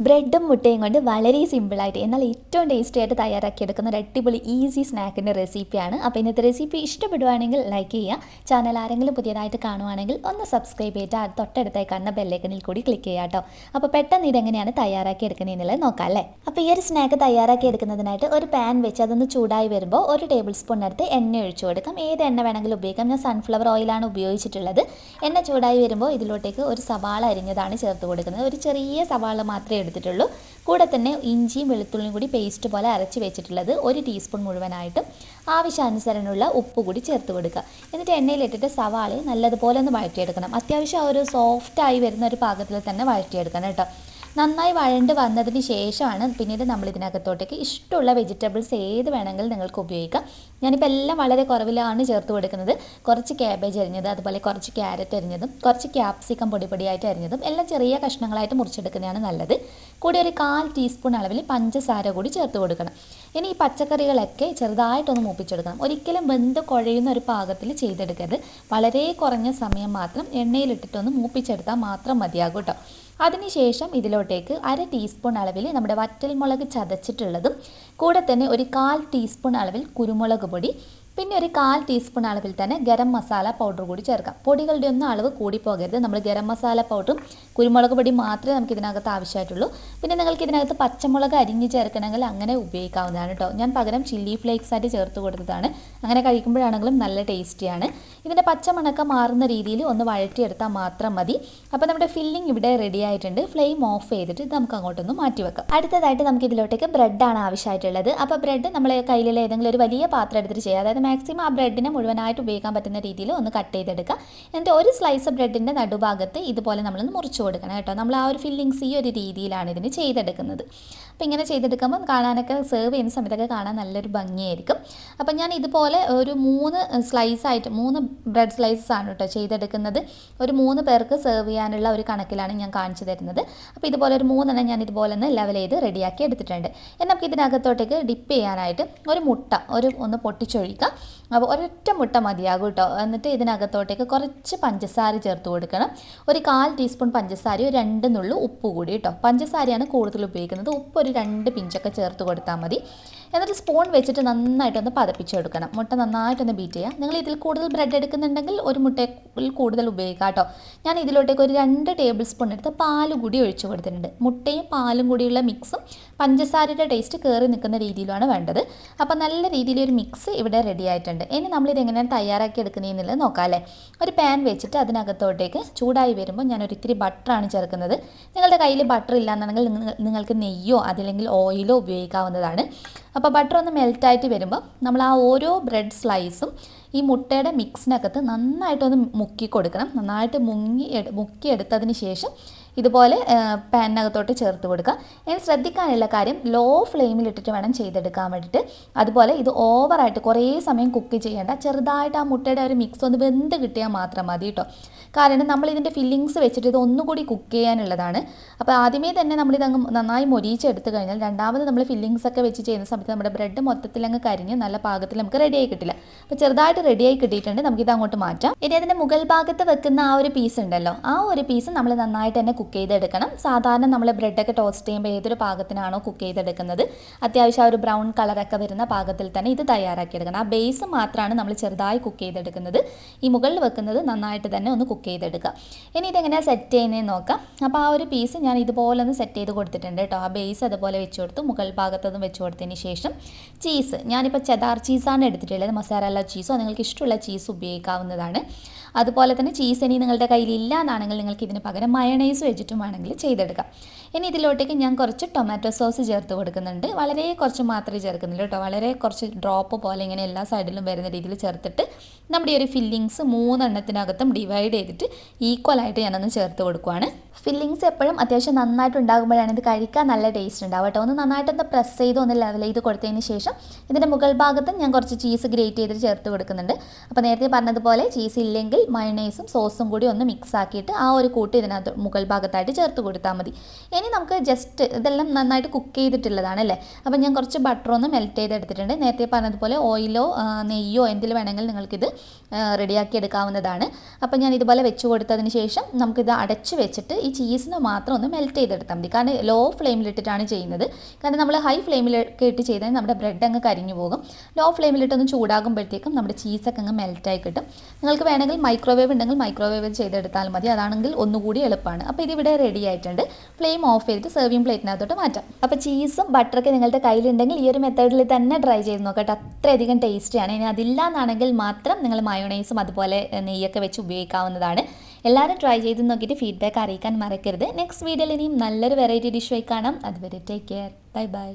ബ്രെഡും മുട്ടയും കൊണ്ട് വളരെ സിമ്പിളായിട്ട് എന്നാൽ ഏറ്റവും ടേസ്റ്റി ആയിട്ട് തയ്യാറാക്കിയെടുക്കുന്ന ഒരു അടിപൊളി ഈസി സ്നാക്കിൻ്റെ റെസിപ്പിയാണ്. അപ്പോൾ ഇന്നത്തെ റെസിപ്പി ഇഷ്ടപ്പെടുവാണെങ്കിൽ ലൈക്ക് ചെയ്യുക. ചാനൽ ആരെങ്കിലും പുതിയതായിട്ട് കാണുവാണെങ്കിൽ ഒന്ന് സബ്സ്ക്രൈബ് ചെയ്തിട്ട് തൊട്ടടുത്തായി കാണുന്ന ബെല്ലൈക്കണിൽ കൂടി ക്ലിക്ക് ചെയ്യുക കേട്ടോ. അപ്പോൾ പെട്ടെന്ന് ഇതെങ്ങനെയാണ് തയ്യാറാക്കി എടുക്കുന്നതെന്നുള്ളത് നോക്കാം അല്ലേ. അപ്പോൾ ഈ ഒരു സ്നാക്ക് തയ്യാറാക്കി എടുക്കുന്നതിനായിട്ട് ഒരു പാൻ വെച്ച് അതൊന്ന് ചൂടായി വരുമ്പോൾ 1 ടേബിൾ സ്പൂൺ എടുത്ത് എണ്ണ ഒഴിച്ചു കൊടുക്കാം. ഏത് എണ്ണ വേണമെങ്കിലും ഉപയോഗിക്കാം. ഞാൻ സൺഫ്ലവർ ഓയിലാണ് ഉപയോഗിച്ചിട്ടുള്ളത്. എണ്ണ ചൂടായി വരുമ്പോൾ ഇതിലോട്ടേക്ക് ഒരു സവാള അരിഞ്ഞതാണ് ചേർത്ത് കൊടുക്കുന്നത്. ഒരു ചെറിയ സവാള മാത്രമേ എടുത്തിട്ടുള്ളൂ. കൂടെ തന്നെ ഇഞ്ചിയും വെളുത്തുള്ളിയും കൂടി പേസ്റ്റ് പോലെ അരച്ച് വെച്ചിട്ടുള്ളത് 1 ടീസ്പൂൺ മുഴുവനായിട്ടും ആവശ്യാനുസരണമുള്ള ഉപ്പ് കൂടി ചേർത്ത് കൊടുക്കുക. എന്നിട്ട് എണ്ണയിലിട്ടിട്ട് സവാള നല്ലതുപോലെ ഒന്ന് വഴറ്റിയെടുക്കണം. അത്യാവശ്യം ആ ഒരു സോഫ്റ്റായി വരുന്ന ഒരു പാകത്തിൽ തന്നെ വഴറ്റിയെടുക്കണം കേട്ടോ. നന്നായി വഴണ്ട് വന്നതിന് ശേഷമാണ് പിന്നീട് നമ്മൾ ഇതിനകത്തോട്ടേക്ക് ഇഷ്ടമുള്ള വെജിറ്റബിൾസ് ഏത് വേണമെങ്കിലും നിങ്ങൾക്ക് ഉപയോഗിക്കാം. ഞാനിപ്പോൾ എല്ലാം വളരെ കുറവിലാണ് ചേർത്ത് കൊടുക്കുന്നത്. കുറച്ച് ക്യാബേജ് അരിഞ്ഞത്, അതുപോലെ കുറച്ച് ക്യാരറ്റ് അരിഞ്ഞതും, കുറച്ച് ക്യാപ്സിക്കം പൊടിയായിട്ട് അരിഞ്ഞതും എല്ലാം ചെറിയ കഷ്ണങ്ങളായിട്ട് മുറിച്ചെടുക്കുന്നതാണ് നല്ലത്. കൂടി ഒരു 1/4 ടീസ്പൂൺ അളവിൽ പഞ്ചസാര കൂടി ചേർത്ത് കൊടുക്കണം. ഇനി ഈ പച്ചക്കറികളൊക്കെ ചെറുതായിട്ടൊന്ന് മൂപ്പിച്ചെടുക്കണം. ഒരിക്കലും വെന്ത് കുഴയുന്ന ഒരു പാകത്തിൽ ചെയ്തെടുക്കരുത്. വളരെ കുറഞ്ഞ സമയം മാത്രം എണ്ണയിലിട്ടിട്ടൊന്ന് മൂപ്പിച്ചെടുത്താൽ മാത്രം മതിയാകും കേട്ടോ. അതിനുശേഷം ഇതിലോട്ടേക്ക് 1/2 ടീസ്പൂൺ അളവിൽ നമ്മുടെ വറ്റൽമുളക് ചതച്ചിട്ടുള്ളതും, കൂടെ തന്നെ ഒരു 1/4 ടീസ്പൂൺ അളവിൽ കുരുമുളക് പൊടി, പിന്നെ ഒരു 1/4 ടീസ്പൂൺ അളവിൽ തന്നെ ഗരം മസാല പൗഡർ കൂടി ചേർക്കാം. പൊടികളുടെ ഒന്നും അളവ് കൂടി പോകരുത്. നമ്മൾ ഗരം മസാല പൗഡറും കുരുമുളക് പൊടി മാത്രമേ നമുക്ക് ഇതിനകത്ത് ആവശ്യമായിട്ടുള്ളൂ. പിന്നെ നിങ്ങൾക്ക് ഇതിനകത്ത് പച്ചമുളക് അരിഞ്ഞ് ചേർക്കണമെങ്കിൽ അങ്ങനെ ഉപയോഗിക്കാവുന്നതാണ് കേട്ടോ. ഞാൻ പകരം ചില്ലി ഫ്ലേക്സ് ആയിട്ട് ചേർത്ത് കൊടുത്തതാണ്. അങ്ങനെ കഴിക്കുമ്പോഴാണെങ്കിലും നല്ല ടേസ്റ്റിയാണ്. ഇതിൻ്റെ പച്ചമണക്കം മാറുന്ന രീതിയിൽ ഒന്ന് വഴറ്റിയെടുത്താൽ മാത്രം മതി. അപ്പോൾ നമ്മുടെ ഫില്ലിംഗ് ഇവിടെ റെഡി ആയിട്ടുണ്ട്. ഫ്ലെയിം ഓഫ് ചെയ്തിട്ട് ഇത് നമുക്ക് അങ്ങോട്ടൊന്ന് മാറ്റി വെക്കാം. അടുത്തതായിട്ട് നമുക്ക് ഇതിലോട്ടേക്ക് ബ്രെഡാണ് ആവശ്യമായിട്ടുള്ളത്. അപ്പോൾ ബ്രെഡ് നമ്മളെ കയ്യിലുള്ള ഏതെങ്കിലും ഒരു വലിയ പാത്രം എടുത്തിട്ട് ചെയ്യുക. അതായത് മാക്സിമം ആ ബ്രെഡിനെ മുഴുവനായിട്ട് ഉപയോഗിക്കാൻ പറ്റുന്ന രീതിയിൽ ഒന്ന് കട്ട് ചെയ്തെടുക്കുക. എന്നിട്ട് ഒരു സ്ലൈസ് ബ്രെഡിൻ്റെ നടുഭാഗത്ത് ഇതുപോലെ നമ്മളൊന്ന് മുറിച്ച് കൊടുക്കണം കേട്ടോ. നമ്മൾ ആ ഒരു ഫില്ലിങ്സ് ഈ ഒരു രീതിയിലാണ് ഇതിന് ചെയ്തെടുക്കുന്നത്. അപ്പോൾ ഇങ്ങനെ ചെയ്തെടുക്കുമ്പോൾ കാണാനൊക്കെ സെർവ് ചെയ്യുന്ന സമയത്തൊക്കെ കാണാൻ നല്ലൊരു ഭംഗിയായിരിക്കും. അപ്പോൾ ഞാൻ ഇതുപോലെ ഒരു 3 ബ്രെഡ് സ്ലൈസസ് ആണ് കേട്ടോ ചെയ്തെടുക്കുന്നത്. ഒരു 3 പേർക്ക് സെർവ് ചെയ്യാനുള്ള ഒരു കണക്കിലാണ് ഞാൻ കാണിച്ചു തരുന്നത്. അപ്പോൾ ഇതുപോലെ ഒരു 3 ഞാൻ ഇതുപോലെ ഒന്ന് ലെവൽ ചെയ്ത് റെഡിയാക്കി എടുത്തിട്ടുണ്ട്. നമുക്ക് ഇതിനകത്തോട്ടേക്ക് ഡിപ്പ് ചെയ്യാനായിട്ട് ഒരു മുട്ട ഒന്ന് പൊട്ടിച്ചൊഴിക്കാം. അപ്പോൾ ഒരൊറ്റ മുട്ട മതിയാകും കേട്ടോ. എന്നിട്ട് ഇതിനകത്തോട്ടേക്ക് കുറച്ച് പഞ്ചസാര ചേർത്ത് കൊടുക്കണം. ഒരു 1/4 ടീസ്പൂൺ പഞ്ചസാര, ഒരു 2 നുള്ളു ഉപ്പ് കൂടി കേട്ടോ. പഞ്ചസാരയാണ് കൂടുതൽ ഉപയോഗിക്കുന്നത്. ഉപ്പ് ഒരു 2 പിഞ്ചൊക്കെ ചേർത്ത് കൊടുത്താൽ മതി. എന്നിട്ട് സ്പൂൺ വെച്ചിട്ട് നന്നായിട്ടൊന്ന് പതപ്പിച്ചെടുക്കണം. മുട്ട നന്നായിട്ടൊന്ന് ബീറ്റ് ചെയ്യുക. നിങ്ങൾ ഇതിൽ കൂടുതൽ ബ്രെഡ് എടുക്കുന്നുണ്ടെങ്കിൽ ഒരു മുട്ടയിൽ കൂടുതൽ ഉപയോഗിക്കാം കേട്ടോ. ഞാൻ ഇതിലോട്ടേക്ക് ഒരു 2 ടേബിൾ സ്പൂൺ എടുത്ത് പാൽ കൂടി ഒഴിച്ചു കൊടുത്തിട്ടുണ്ട്. മുട്ടയും പാലും കൂടിയുള്ള മിക്സും പഞ്ചസാരയുടെ ടേസ്റ്റ് കയറി നിൽക്കുന്ന രീതിയിലാണ് വേണ്ടത്. അപ്പോൾ നല്ല രീതിയിലൊരു മിക്സ് ഇവിടെ റെഡി ആയിട്ടുണ്ട്. ഇനി നമ്മളിത് എങ്ങനെയാണ് തയ്യാറാക്കി എടുക്കുന്നതെന്നുള്ളത് നോക്കാം അല്ലേ. ഒരു പാൻ വെച്ചിട്ട് അതിനകത്തോട്ടേക്ക് ചൂടായി വരുമ്പോൾ ഞാൻ ഒരിത്തിരി ബട്ടറാണ് ചേർക്കുന്നത്. നിങ്ങളുടെ കയ്യിൽ ബട്ടർ ഇല്ലാന്നുണ്ടെങ്കിൽ നിങ്ങൾക്ക് നെയ്യോ അതല്ലെങ്കിൽ ഓയിലോ ഉപയോഗിക്കാവുന്നതാണ്. അപ്പോൾ ബട്ടർ ഒന്ന് മെൽറ്റായിട്ട് വരുമ്പോൾ നമ്മൾ ആ ഓരോ ബ്രെഡ് സ്ലൈസും ഈ മുട്ടയുടെ മിക്സിനകത്ത് നന്നായിട്ടൊന്ന് മുക്കി കൊടുക്കണം. നന്നായിട്ട് മുക്കിയെടുത്തതിന് ശേഷം ഇതുപോലെ പാനിനകത്തോട്ട് ചേർത്ത് കൊടുക്കുക. ഇനി ശ്രദ്ധിക്കാനുള്ള കാര്യം ലോ ഫ്ലെയിമിലിട്ടിട്ട് വേണം ചെയ്തെടുക്കാൻ വേണ്ടിയിട്ട്. അതുപോലെ ഇത് ഓവറായിട്ട് കുറേ സമയം കുക്ക് ചെയ്യേണ്ട. ചെറുതായിട്ട് ആ മുട്ടയുടെ ഒരു മിക്സ് ഒന്ന് വെന്ത് കിട്ടിയാൽ മാത്രം മതി കേട്ടോ. കാരണം നമ്മൾ ഇതിൻ്റെ ഫില്ലിങ്സ് വെച്ചിട്ട് ഇത് ഒന്നുകൂടി കുക്ക് ചെയ്യാനുള്ളതാണ്. അപ്പോൾ ആദ്യമേ തന്നെ നമ്മളിത് അങ്ങ് നന്നായി മൊരിച്ചെടുത്ത് കഴിഞ്ഞാൽ രണ്ടാമത് നമ്മൾ ഫില്ലിങ്സ് ഒക്കെ വെച്ച് ചെയ്യുന്ന സമയത്ത് നമ്മുടെ ബ്രെഡ് മൊത്തത്തിൽ അങ്ങ് കരിഞ്ഞ് നല്ല പാകത്തിൽ നമുക്ക് റെഡിയായി കിട്ടില്ല. അപ്പോൾ ചെറുതായിട്ട് റെഡിയായി കിട്ടിയിട്ടുണ്ട്. നമുക്കിത് അങ്ങോട്ട് മാറ്റാം. ഇനി അതിൻ്റെ മുകൾ ഭാഗത്ത് വെക്കുന്ന ആ ഒരു പീസ് ഉണ്ടല്ലോ, ആ ഒരു പീസ് നമ്മൾ നന്നായിട്ട് തന്നെ കുക്ക് ചെയ്തെടുക്കണം. സാധാരണ നമ്മൾ ബ്രെഡൊക്കെ ടോസ്റ്റ് ചെയ്യുമ്പോൾ ഏതൊരു പാകത്തിനാണോ കുക്ക് ചെയ്തെടുക്കുന്നത് അത്യാവശ്യം ആ ഒരു ബ്രൗൺ കളറൊക്കെ വരുന്ന പാകത്തിൽ തന്നെ ഇത് തയ്യാറാക്കിയെടുക്കണം. ആ ബേസ് മാത്രമാണ് നമ്മൾ ചെറുതായി കുക്ക് ചെയ്തെടുക്കുന്നത്. ഈ മുകളിൽ വെക്കുന്നത് നന്നായിട്ട് തന്നെ ഒന്ന് കുക്ക് ചെയ്തെടുക്കുക. ഇനി ഇതെങ്ങനെയാണ് സെറ്റ് ചെയ്യുന്നതെന്ന് നോക്കാം. അപ്പോൾ ആ ഒരു പീസ് ഞാൻ ഇതുപോലെ ഒന്ന് സെറ്റ് ചെയ്ത് കൊടുത്തിട്ടുണ്ട് കേട്ടോ. ആ ബേസ് അതുപോലെ വെച്ച് കൊടുത്തു. മുകൾ ഭാഗത്തതും വെച്ച് കൊടുത്തതിന് ശേഷം ചീസ്, ഞാനിപ്പോൾ ചെദാർ ചീസാണ് എടുത്തിട്ടുള്ളത്. മസാല ചീസോ നിങ്ങൾക്ക് ഇഷ്ടമുള്ള ചീസ് ഉപയോഗിക്കാവുന്നതാണ്. അതുപോലെ തന്നെ ചീസ് ഇനി നിങ്ങളുടെ കയ്യിൽ ഇല്ല എന്നാണെങ്കിൽ നിങ്ങൾക്ക് ഇതിന് പകരം മയണൈസ് വെച്ചിട്ടും വേണമെങ്കിൽ ചെയ്തെടുക്കാം. ഇനി ഇതിലോട്ടേക്ക് ഞാൻ കുറച്ച് ടൊമാറ്റോ സോസ് ചേർത്ത് കൊടുക്കുന്നുണ്ട്. വളരെ കുറച്ച് മാത്രമേ ചേർക്കുന്നുള്ളൂ കേട്ടോ. വളരെ കുറച്ച് ഡ്രോപ്പ് പോലെ ഇങ്ങനെ എല്ലാ സൈഡിലും വരുന്ന രീതിയിൽ ചേർത്തിട്ട് നമ്മുടെ ഈ ഒരു ഫില്ലിങ്സ് 3 എണ്ണത്തിനകത്തും ഡിവൈഡ് ചെയ്തിട്ട് ഈക്വലായിട്ട് ഞാനൊന്ന് ചേർത്ത് കൊടുക്കുവാണ്. ഫില്ലിങ്സ് എപ്പോഴും അത്യാവശ്യം നന്നായിട്ട് ഉണ്ടാകുമ്പോഴാണ് ഇത് കഴിക്കാൻ നല്ല ടേസ്റ്റ് ഉണ്ടാവും കേട്ടോ. ഒന്ന് നന്നായിട്ടൊന്ന് പ്രസ് ചെയ്ത് ഒന്ന് ലെവൽ ചെയ്ത് കൊടുത്തതിന് ശേഷം ഇതിൻ്റെ മുകൾ ഭാഗത്ത് ഞാൻ കുറച്ച് ചീസ് ഗ്രേറ്റ് ചെയ്തിട്ട് ചേർത്ത് കൊടുക്കുന്നുണ്ട്. അപ്പോൾ നേരത്തെ പറഞ്ഞതുപോലെ ചീസ് ഇല്ലെങ്കിൽ മയണൈസും സോസും കൂടി ഒന്ന് മിക്സ് ആക്കിയിട്ട് ആ ഒരു കൂട്ട് ഇതിനകത്ത് മുകൾ ഭാഗത്തായിട്ട് ചേർത്ത് കൊടുത്താൽ മതി. ഇനി നമുക്ക് ജസ്റ്റ് ഇതെല്ലാം നന്നായിട്ട് കുക്ക് ചെയ്തിട്ടുള്ളതാണ് അല്ലേ. അപ്പം ഞാൻ കുറച്ച് ബട്ടർ ഒന്ന് മെൽറ്റ് ചെയ്തെടുത്തിട്ടുണ്ട്. നേരത്തെ പറഞ്ഞതുപോലെ ഓയിലോ നെയ്യോ എന്തിൽ വേണമെങ്കിലും നിങ്ങൾക്കിത് റെഡിയാക്കി എടുക്കാവുന്നതാണ്. അപ്പം ഞാൻ ഇതുപോലെ വെച്ച് കൊടുത്തതിന് ശേഷം നമുക്കിത് അടച്ച് വെച്ചിട്ട് ഈ ചീസിന് മാത്രം ഒന്ന് മെൽറ്റ് ചെയ്തെടുത്താൽ മതി. കാരണം ലോ ഫ്ലെയിമിലിട്ടിട്ടാണ് ചെയ്യുന്നത്. കാരണം നമ്മൾ ഹൈ ഫ്ലെയിമിലൊക്കെ ഇട്ട് ചെയ്താൽ നമ്മുടെ ബ്രെഡ് അങ്ങ് കരിഞ്ഞു പോകും. ലോ ഫ്ലെയിമിലിട്ടൊന്ന് ചൂടാകുമ്പോഴത്തേക്കും നമ്മുടെ ചീസൊക്കെ അങ്ങ് മെൽറ്റായി കിട്ടും. നിങ്ങൾക്ക് വേണമെങ്കിൽ മൈക്രോവേവ് ഉണ്ടെങ്കിൽ മൈക്രോവേവ് ചെയ്തെടുത്താൽ മതി. അതാണെങ്കിൽ ഒന്നുകൂടി എളുപ്പമാണ്. അപ്പോൾ ഇതിവിടെ റെഡി ആയിട്ടുണ്ട്. ഫ്ലെയിം ഓഫ് ചെയ്തിട്ട് സെർവിങ് പ്ലേറ്റിനകത്തോട്ട് മാറ്റാം. അപ്പോൾ ചീസും ബട്ടറൊക്കെ നിങ്ങളുടെ കയ്യിലുണ്ടെങ്കിൽ ഈ ഒരു മെത്തേഡിൽ തന്നെ ട്രൈ ചെയ്ത് നോക്കട്ടെ. അത്രയധികം ടേസ്റ്റിയാണ്. ഇനി അതില്ല എന്നാണെങ്കിൽ മാത്രം നിങ്ങൾ മയോണൈസും അതുപോലെ നെയ്യൊക്കെ വെച്ച് ഉപയോഗിക്കാവുന്നതാണ്. എല്ലാവരും ട്രൈ ചെയ്ത് നോക്കിയിട്ട് ഫീഡ്ബാക്ക് അറിയിക്കാൻ മറക്കരുത്. നെക്സ്റ്റ് വീഡിയോയിൽ ഇനിയും നല്ലൊരു വെറൈറ്റി ഡിഷ് ആയി കാണാം. അതുവരെ ടേക്ക് കെയർ. Bye bye.